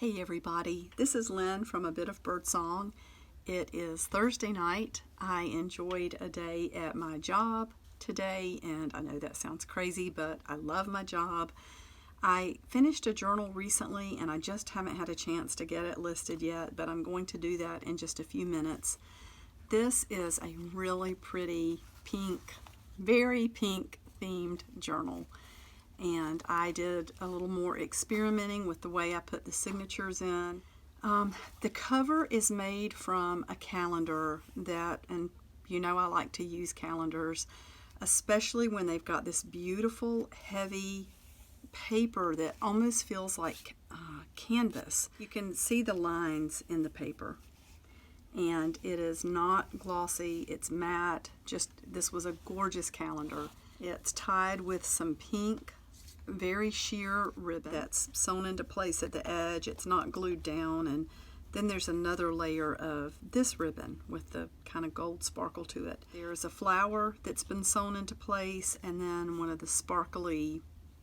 Hey everybody, this is Lynn from A Bit of Birdsong. It is Thursday night. I enjoyed a day at my job today, and I know that sounds crazy, but I love my job. I finished a journal recently and I just haven't had a chance to get it listed yet, but I'm going to do that in just a few minutes. This is a really pretty pink, very pink themed journal. And I did a little more experimenting with the way I put the signatures in. The cover is made from a calendar and you know I like to use calendars, especially when they've got this beautiful, heavy paper that almost feels like canvas. You can see the lines in the paper. And it is not glossy, it's matte. This was a gorgeous calendar. It's tied with some pink, very sheer ribbon that's sewn into place at the edge. It's not glued down, and then there's another layer of this ribbon with the kind of gold sparkle to it. There's a flower that's been sewn into place, and then one of the sparkly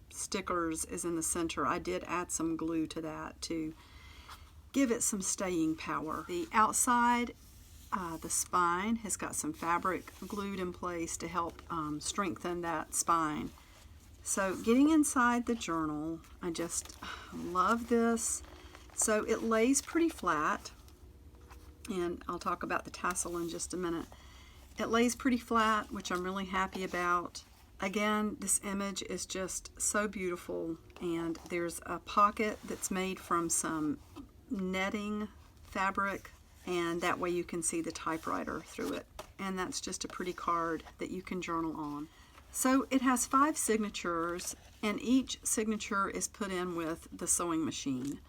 stickers is in the center. I did add some glue to that to give it some staying power. The outside, the spine has got some fabric glued in place to help strengthen that spine. So getting inside the journal, I just love this. So it lays pretty flat, and I'll talk about the tassel in just a minute. It lays pretty flat, which I'm really happy about. Again, this image is just so beautiful, and there's a pocket that's made from some netting fabric, and that way you can see the typewriter through it. And that's just a pretty card that you can journal on. So it has 5 signatures, and each signature is put in with the sewing machine.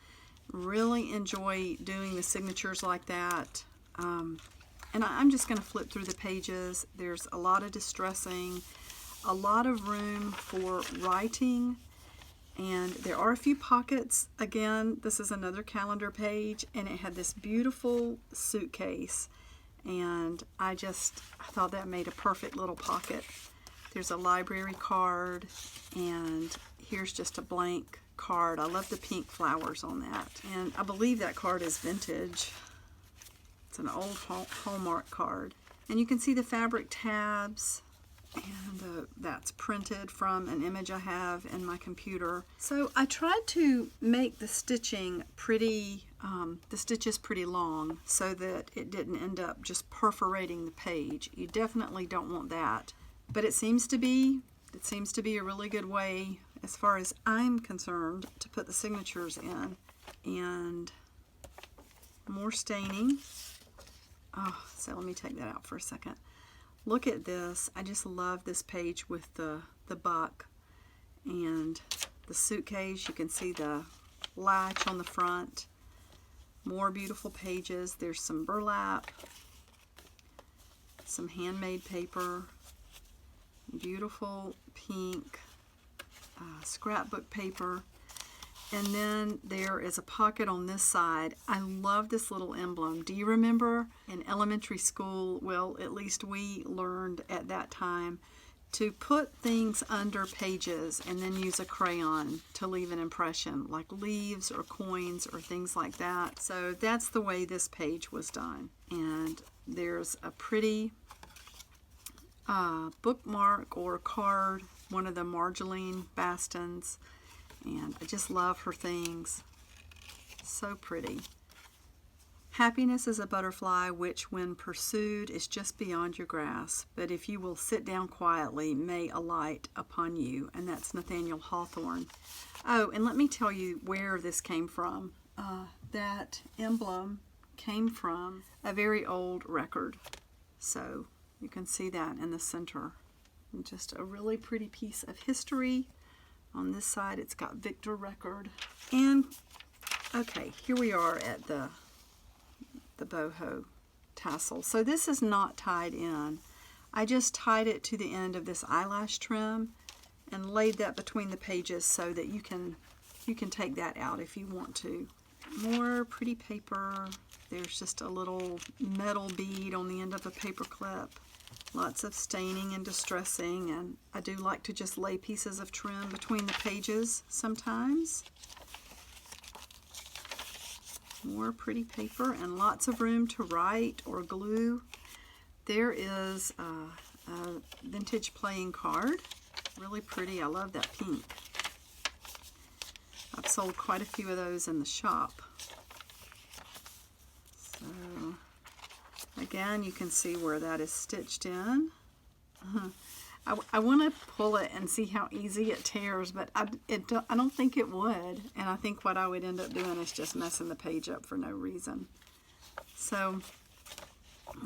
Really enjoy doing the signatures like that. And I'm just going to flip through the pages. There's a lot of distressing, a lot of room for writing, and there are a few pockets. Again, this is another calendar page, and it had this beautiful suitcase, and I thought that made a perfect little pocket. There's a library card, and here's just a blank card. I love the pink flowers on that, and I believe that card is vintage. It's an old Hallmark card, and you can see the fabric tabs, and that's printed from an image I have in my computer. So I tried to make the stitching pretty, the stitches pretty long, so that it didn't end up just perforating the page. You definitely don't want that. But it seems to be a really good way, as far as I'm concerned, to put the signatures in. And more staining. Oh, so let me take that out for a second. Look at this. I just love this page with the buck and the suitcase. You can see the latch on the front. More beautiful pages. There's some burlap, some handmade paper, beautiful pink scrapbook paper, and then there is a pocket on this side. I love this little emblem. Do you remember in elementary school, well, at least we learned at that time, to put things under pages and then use a crayon to leave an impression, like leaves or coins or things like that. So that's the way this page was done. And there's a pretty bookmark or card, one of the Marjolaine Bastons, and I just love her things. So pretty. Happiness is a butterfly which, when pursued, is just beyond your grasp, but if you will sit down quietly, may alight upon you. And that's Nathaniel Hawthorne. Oh, and let me tell you where this came from. That emblem came from a very old record. So you can see that in the center. And just a really pretty piece of history. On this side, it's got Victor Record. And, okay, here we are at the boho tassel. So this is not tied in. I just tied it to the end of this eyelash trim and laid that between the pages so that you can take that out if you want to. More pretty paper. There's just a little metal bead on the end of a paper clip. Lots of staining and distressing, and I do like to just lay pieces of trim between the pages sometimes. More pretty paper and lots of room to write or glue. There is a vintage playing card. Really pretty. I love that pink. I've sold quite a few of those in the shop. So, again, you can see where that is stitched in. I want to pull it and see how easy it tears, but I don't think it would. And I think what I would end up doing is just messing the page up for no reason. So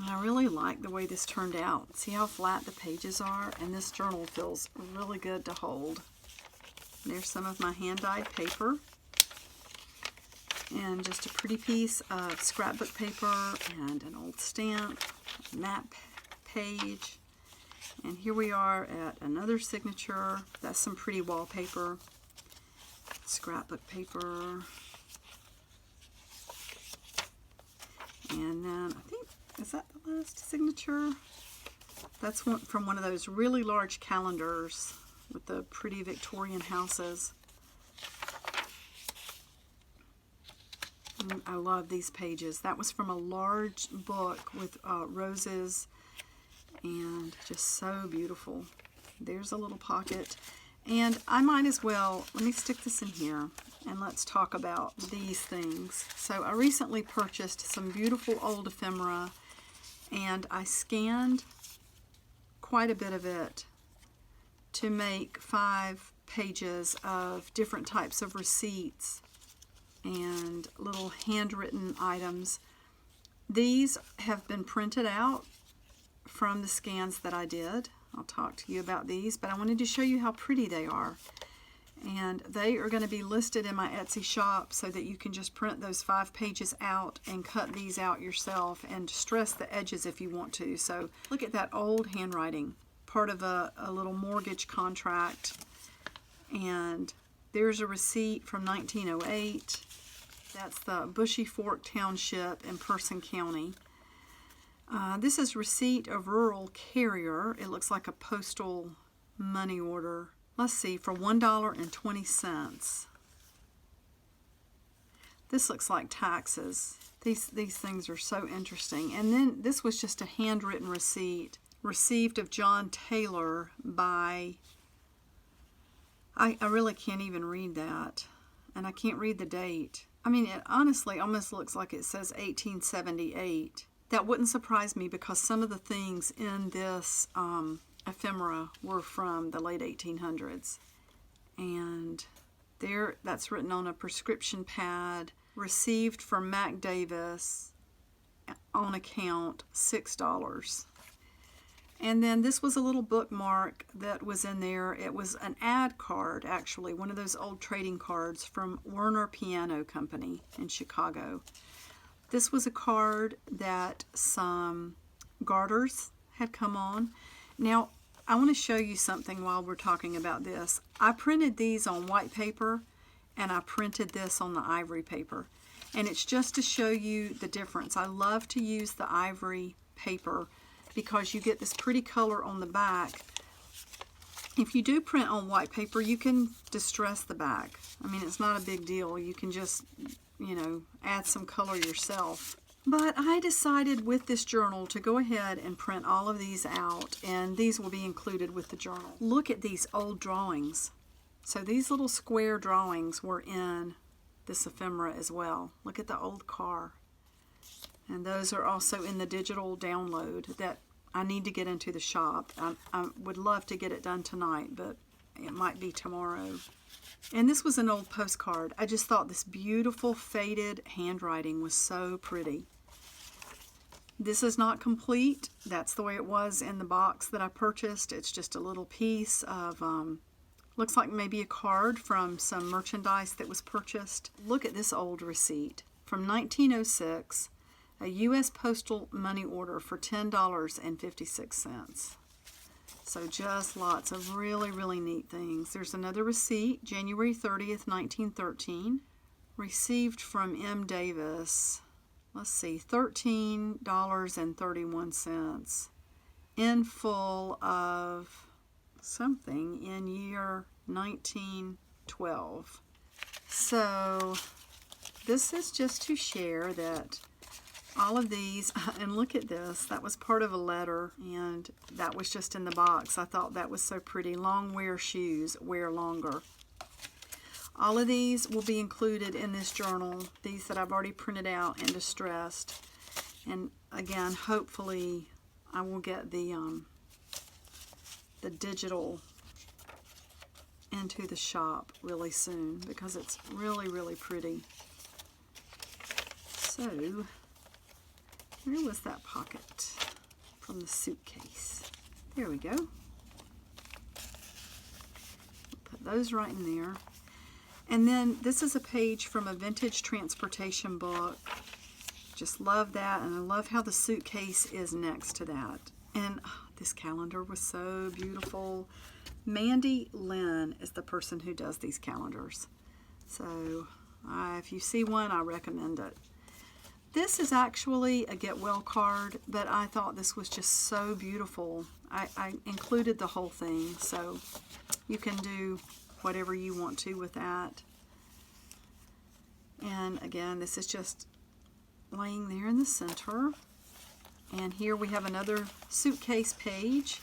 I really like the way this turned out. See how flat the pages are? And this journal feels really good to hold. There's some of my hand-dyed paper. And just a pretty piece of scrapbook paper and an old stamp, map page. And here we are at another signature. That's some pretty wallpaper, scrapbook paper. And then I think, is that the last signature? That's one from one of those really large calendars with the pretty Victorian houses. And I love these pages. That was from a large book with roses. And just so beautiful. There's a little pocket. And I might as well, let me stick this in here and let's talk about these things. So I recently purchased some beautiful old ephemera and I scanned quite a bit of it to make 5 pages of different types of receipts and little handwritten items. These have been printed out from the scans that I did. I'll talk to you about these, but I wanted to show you how pretty they are. And they are going to be listed in my Etsy shop so that you can just print those 5 pages out and cut these out yourself and stress the edges if you want to. So look at that old handwriting, part of a little mortgage contract. And there's a receipt from 1908. That's the Bushy Fork Township in Person County. This is receipt of rural carrier. It looks like a postal money order. Let's see, for $1.20. This looks like taxes. These things are so interesting. And then this was just a handwritten receipt. Received of John Taylor by, I really can't even read that. And I can't read the date. I mean, it honestly almost looks like it says 1878. That wouldn't surprise me because some of the things in this ephemera were from the late 1800s. And there, that's written on a prescription pad. Received from Mac Davis on account, $6. And then this was a little bookmark that was in there. It was an ad card, actually, one of those old trading cards from Werner Piano Company in Chicago. This was a card that some garters had come on. Now, I want to show you something while we're talking about this. I printed these on white paper, and I printed this on the ivory paper. And it's just to show you the difference. I love to use the ivory paper because you get this pretty color on the back. If you do print on white paper, you can distress the back. I mean, it's not a big deal. You can just, you know, add some color yourself. But I decided with this journal to go ahead and print all of these out, and these will be included with the journal. Look at these old drawings. So these little square drawings were in this ephemera as well. Look at the old car. And those are also in the digital download that I need to get into the shop. I would love to get it done tonight, but it might be tomorrow. And this was an old postcard. I just thought this beautiful faded handwriting was so pretty. This is not complete. That's the way it was in the box that I purchased. It's just a little piece of, looks like maybe a card from some merchandise that was purchased. Look at this old receipt from 1906, a U.S. postal money order for $10.56. So just lots of really, really neat things. There's another receipt, January 30th, 1913. Received from M. Davis. Let's see, $13.31. In full of something in year 1912. So this is just to share that all of these, and look at this, that was part of a letter, and that was just in the box. I thought that was so pretty. Long wear shoes, wear longer. All of these will be included in this journal, these that I've already printed out and distressed. And again, hopefully I will get the digital into the shop really soon, because it's really, really pretty. So, where was that pocket from the suitcase? There we go. Put those right in there. And then this is a page from a vintage transportation book. Just love that, and I love how the suitcase is next to that. And this calendar was so beautiful. Mandy Lynn is the person who does these calendars. So if you see one, I recommend it. This is actually a get well card, but I thought this was just so beautiful. I included the whole thing, so you can do whatever you want to with that. And again, this is just laying there in the center. And here we have another suitcase page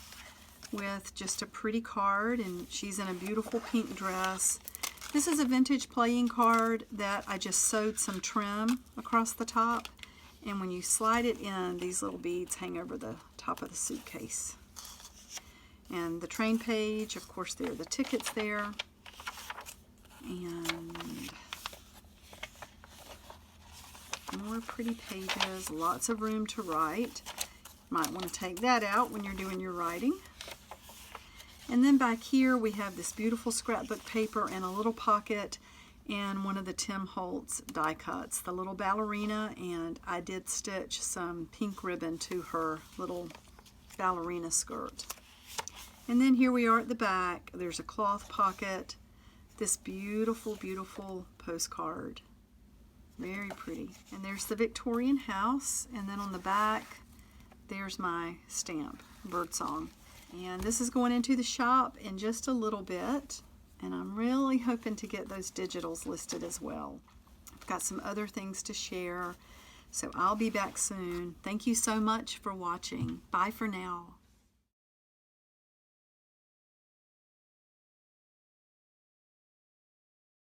with just a pretty card, and she's in a beautiful pink dress. This is a vintage playing card that I just sewed some trim across the top, and when you slide it in, these little beads hang over the top of the suitcase. And the train page, of course, there are the tickets there. And more pretty pages, lots of room to write. Might want to take that out when you're doing your writing. And then back here we have this beautiful scrapbook paper and a little pocket and one of the Tim Holtz die cuts, the little ballerina, and I did stitch some pink ribbon to her little ballerina skirt. And then here we are at the back. There's a cloth pocket, this beautiful, beautiful postcard. Very pretty. And there's the Victorian house, and then on the back there's my stamp, Birdsong. And this is going into the shop in just a little bit, and I'm really hoping to get those digitals listed as well. I've got some other things to share, so I'll be back soon. Thank you so much for watching. Bye for now.